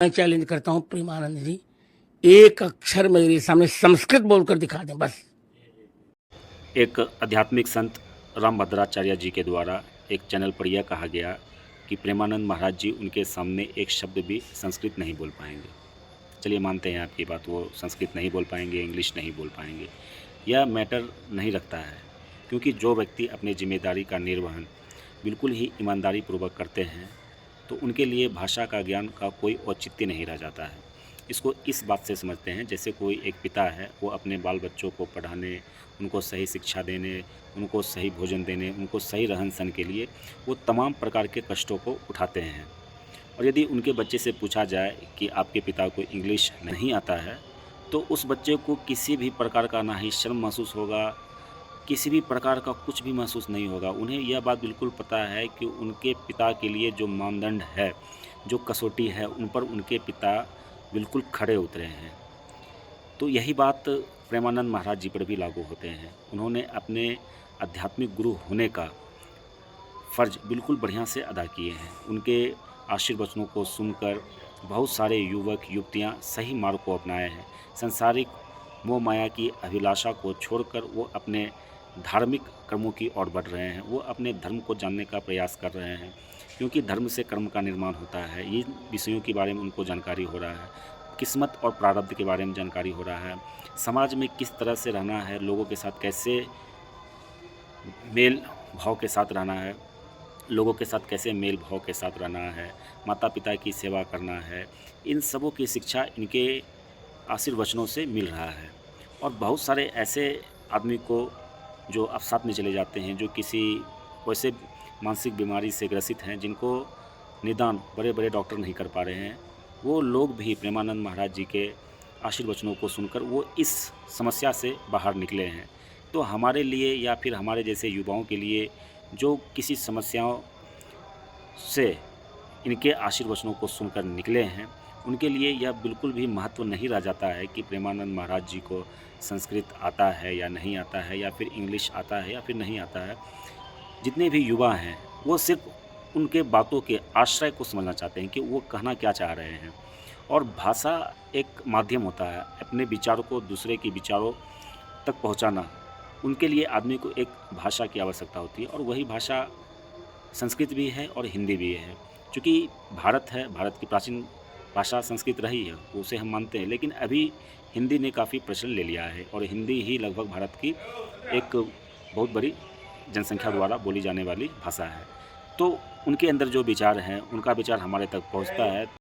मैं चैलेंज करता हूँ प्रेमानंद जी, एक अक्षर मेरे सामने संस्कृत बोलकर दिखा दें बस। एक आध्यात्मिक संत रामभद्राचार्य जी के द्वारा एक चैनल पर यह कहा गया कि प्रेमानंद महाराज जी उनके सामने एक शब्द भी संस्कृत नहीं बोल पाएंगे। चलिए मानते हैं आपकी बात, वो संस्कृत नहीं बोल पाएंगे, इंग्लिश नहीं बोल पाएंगे। यह मैटर नहीं रखता है, क्योंकि जो व्यक्ति अपनी जिम्मेदारी का निर्वहन बिल्कुल ही ईमानदारी पूर्वक करते हैं तो उनके लिए भाषा का ज्ञान का कोई औचित्य नहीं रह जाता है। इसको इस बात से समझते हैं जैसे कोई एक पिता है, वो अपने बाल बच्चों को पढ़ाने, उनको सही शिक्षा देने, उनको सही भोजन देने, उनको सही रहन सहन के लिए वो तमाम प्रकार के कष्टों को उठाते हैं। और यदि उनके बच्चे से पूछा जाए कि आपके पिता को इंग्लिश नहीं आता है, तो उस बच्चे को किसी भी प्रकार का ना ही शर्म महसूस होगा, किसी भी प्रकार का कुछ भी महसूस नहीं होगा। उन्हें यह बात बिल्कुल पता है कि उनके पिता के लिए जो मानदंड है, जो कसौटी है, उन पर उनके पिता बिल्कुल खड़े उतरे हैं। तो यही बात प्रेमानंद महाराज जी पर भी लागू होते हैं। उन्होंने अपने आध्यात्मिक गुरु होने का फ़र्ज़ बिल्कुल बढ़िया से अदा किए हैं। उनके आशीर्वचनों को सुनकर बहुत सारे युवक युवतियाँ सही मार्ग को अपनाए हैं। सांसारिक मोह माया की अभिलाषा को छोड़कर वो अपने धार्मिक कर्मों की ओर बढ़ रहे हैं। वो अपने धर्म को जानने का प्रयास कर रहे हैं, क्योंकि धर्म से कर्म का निर्माण होता है। इन विषयों के बारे में उनको जानकारी हो रहा है। किस्मत और प्रारब्ध के बारे में जानकारी हो रहा है। समाज में किस तरह से रहना है, लोगों के साथ कैसे मेल भाव के साथ रहना है, लोगों के साथ कैसे मेल भाव के साथ रहना है, माता पिता की सेवा करना है, इन सबों की शिक्षा इनके आशीर्वचनों से मिल रहा है। और बहुत सारे ऐसे आदमी को जो अवसाद में चले जाते हैं, जो किसी वैसे मानसिक बीमारी से ग्रसित हैं जिनको निदान बड़े बड़े डॉक्टर नहीं कर पा रहे हैं, वो लोग भी प्रेमानंद महाराज जी के आशीर्वचनों को सुनकर वो इस समस्या से बाहर निकले हैं। तो हमारे लिए या फिर हमारे जैसे युवाओं के लिए जो किसी समस्याओं से इनके आशीर्वचनों को सुनकर निकले हैं, उनके लिए यह बिल्कुल भी महत्व नहीं रह जाता है कि प्रेमानंद महाराज जी को संस्कृत आता है या नहीं आता है, या फिर इंग्लिश आता है या फिर नहीं आता है। जितने भी युवा हैं, वो सिर्फ उनके बातों के आश्रय को समझना चाहते हैं कि वो कहना क्या चाह रहे हैं। और भाषा एक माध्यम होता है अपने विचारों को दूसरे के विचारों तक पहुंचाना। उनके लिए आदमी को एक भाषा की आवश्यकता होती है, और वही भाषा संस्कृत भी है और हिंदी भी है। चूँकि भारत है, भारत की प्राचीन भाषा संस्कृत रही है, उसे हम मानते हैं, लेकिन अभी हिंदी ने काफ़ी प्रचलन ले लिया है और हिंदी ही लगभग भारत की एक बहुत बड़ी जनसंख्या द्वारा बोली जाने वाली भाषा है। तो उनके अंदर जो विचार हैं, उनका विचार हमारे तक पहुँचता है।